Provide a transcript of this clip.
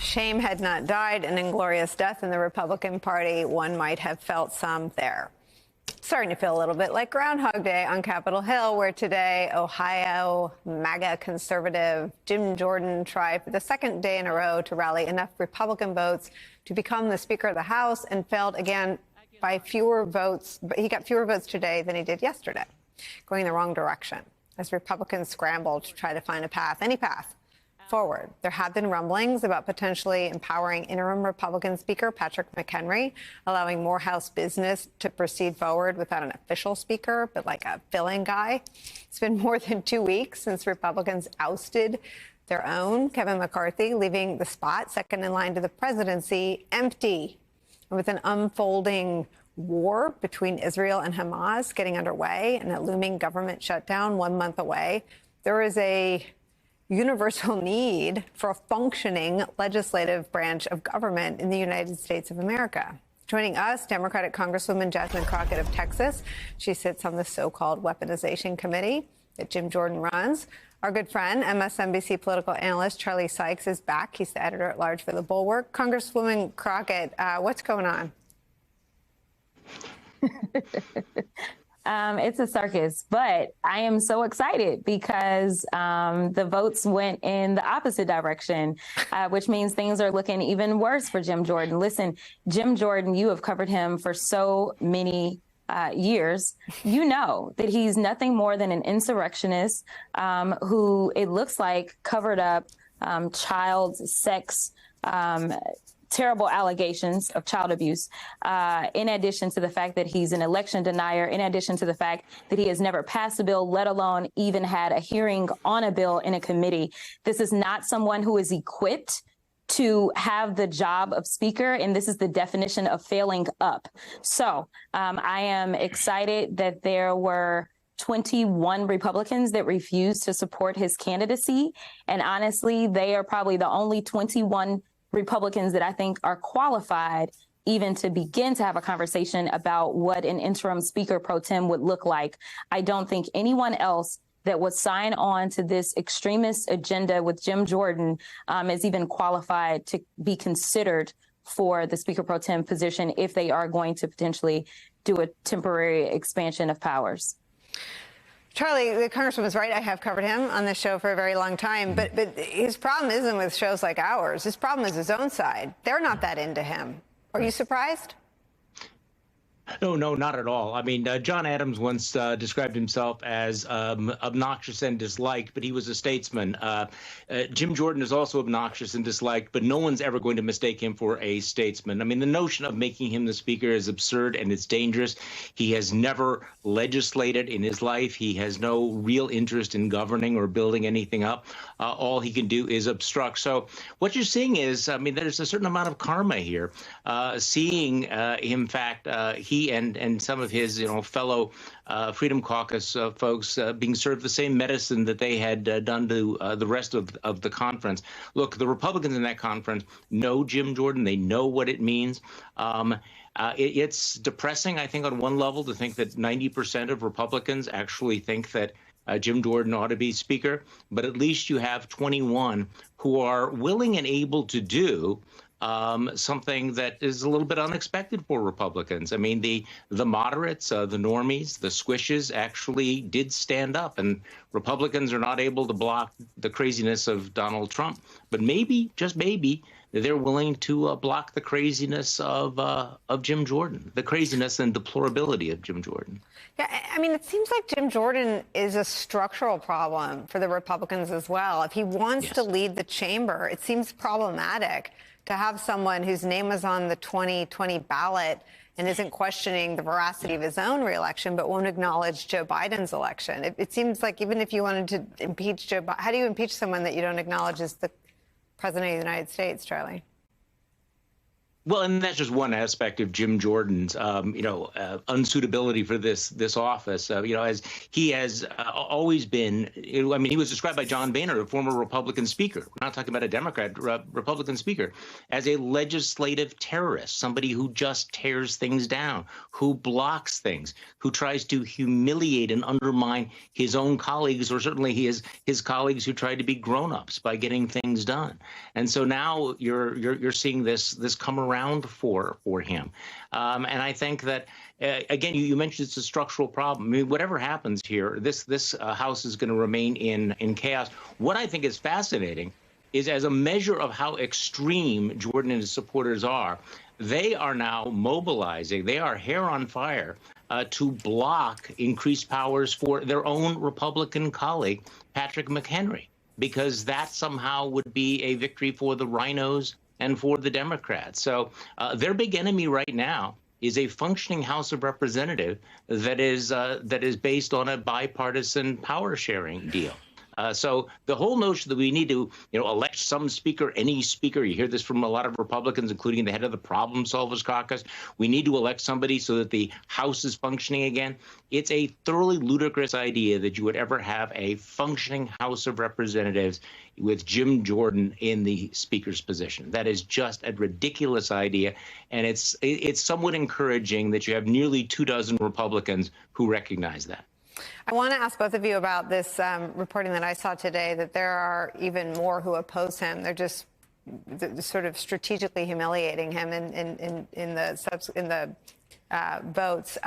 shame had not died an inglorious death in the Republican Party, one might have felt some there. Starting to feel a little bit like Groundhog Day on Capitol Hill, where today Ohio MAGA conservative Jim Jordan tried for the second day in a row to rally enough Republican votes to become the Speaker of the House and failed again by fewer votes. But he got fewer votes today than he did yesterday, going in the wrong direction as Republicans scrambled to try to find a path, any path forward. There have been rumblings about potentially empowering interim Republican Speaker Patrick McHenry, allowing more House business to proceed forward without an official speaker, but like a fill-in guy. It's been more than 2 weeks since Republicans ousted their own Kevin McCarthy, leaving the spot second in line to the presidency empty. And with an unfolding war between Israel and Hamas getting underway and a looming government shutdown 1 month away, there is a universal need for a functioning legislative branch of government in the United States of America. Joining us, Democratic Congresswoman Jasmine Crockett of Texas. She sits on the so-called weaponization committee that Jim Jordan runs. Our good friend, MSNBC political analyst Charlie Sykes is back. He's the editor-at-large for The Bulwark. Congresswoman Crockett, what's going on? It's a circus, but I am so excited because the votes went in the opposite direction, which means things are looking even worse for Jim Jordan. Listen, Jim Jordan, you have covered him for so many years. You know that he's nothing more than an insurrectionist who, it looks like, covered up child sex terrible allegations of child abuse, in addition to the fact that he's an election denier, in addition to the fact that he has never passed a bill, let alone even had a hearing on a bill in a committee. This is not someone who is equipped to have the job of speaker, and this is the definition of failing up. So I am excited that there were 21 Republicans that refused to support his candidacy. And honestly, they are probably the only 21 Republicans that I think are qualified even to begin to have a conversation about what an interim speaker pro tem would look like. I don't think anyone else that would sign on to this extremist agenda with Jim Jordan is even qualified to be considered for the speaker pro tem position if they are going to potentially do a temporary expansion of powers. Charlie, the Congresswoman's right. I have covered him on this show for a very long time. But his problem isn't with shows like ours. His problem is his own side. They're not that into him. Are you surprised? No, not at all. I mean, John Adams once described himself as obnoxious and disliked, but he was a statesman. Jim Jordan is also obnoxious and disliked, but no one's ever going to mistake him for a statesman. I mean, the notion of making him the speaker is absurd and it's dangerous. He has never legislated in his life. He has no real interest in governing or building anything up. All he can do is obstruct. So what you're seeing is, I mean, there's a certain amount of karma here. Seeing, in fact, he and some of his, fellow Freedom Caucus folks being served the same medicine that they had done to the rest of the conference. Look, the Republicans in that conference know Jim Jordan. They know what it means. It's depressing, I think, on one level to think that 90% of Republicans actually think that Jim Jordan ought to be speaker. But at least you have 21 who are willing and able to do something that is a little bit unexpected for Republicans. I mean, the moderates, the normies, the squishes actually did stand up, and Republicans are not able to block the craziness of Donald Trump. But maybe, just maybe, they're willing to block the craziness of Jim Jordan, the craziness and deplorability of Jim Jordan. Yeah, I mean, it seems like Jim Jordan is a structural problem for the Republicans as well. If he wants to lead the chamber, it seems problematic to have someone whose name was on the 2020 ballot and isn't questioning the veracity of his own reelection, but won't acknowledge Joe Biden's election. It seems like even if you wanted to impeach Joe Biden, how do you impeach someone that you don't acknowledge as the president of the United States, Charlie? Well, and that's just one aspect of Jim Jordan's, unsuitability for this office. As he has always been. I mean, he was described by John Boehner, a former Republican speaker. We're not talking about a Democrat, Republican speaker, as a legislative terrorist, somebody who just tears things down, who blocks things, who tries to humiliate and undermine his own colleagues, or certainly his colleagues who tried to be grown-ups by getting things done. And so now you're seeing this come around for him. And I think that, again, you mentioned it's a structural problem. I mean, whatever happens here, this House is going to remain in chaos. What I think is fascinating is, as a measure of how extreme Jordan and his supporters are, they are now mobilizing. They are hair on fire to block increased powers for their own Republican colleague, Patrick McHenry, because that somehow would be a victory for the rhinos and for the Democrats. So their big enemy right now is a functioning House of Representatives that is based on a bipartisan power sharing deal. So the whole notion that we need to, elect some speaker, any speaker, you hear this from a lot of Republicans, including the head of the Problem Solvers Caucus, we need to elect somebody so that the House is functioning again. It's a thoroughly ludicrous idea that you would ever have a functioning House of Representatives with Jim Jordan in the speaker's position. That is just a ridiculous idea. And it's somewhat encouraging that you have nearly 24 Republicans who recognize that. I want to ask both of you about this reporting that I saw today, that there are even more who oppose him. They're just sort of strategically humiliating him in the votes.